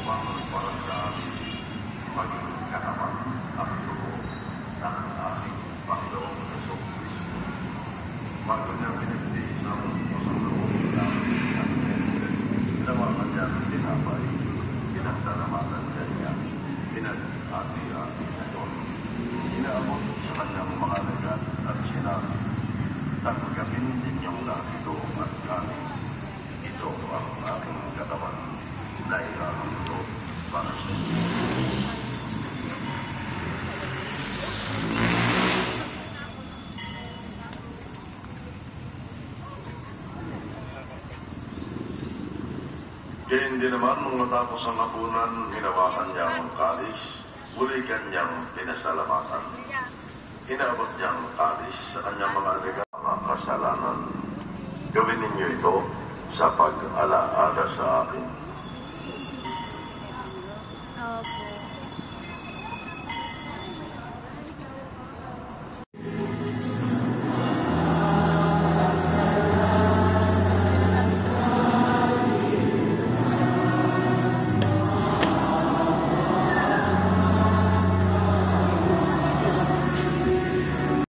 upang para sa amin maging katawan at dugo ng ating Panginoong Jesucristo. Bago niya pinagdi isang pasalubong namin at ginawa kanyang tinapay, pinagsalamatan niya, pinag-ati-ati na yun. Inaabot sa kanyang mga lagat at sinabi, "Tanggapin ninyong lahat ito at kami. Ito ang aking katawan na ilalagay para sa inyo." Gayun din naman, nung matapos ang hapunan, hinawakan niya ang kalis, muli kanyang pinasalamatan. Inaabot niya ang kalis sa kanyang mga kasalanan. Gawin ninyo ito sa pag-alaala sa akin.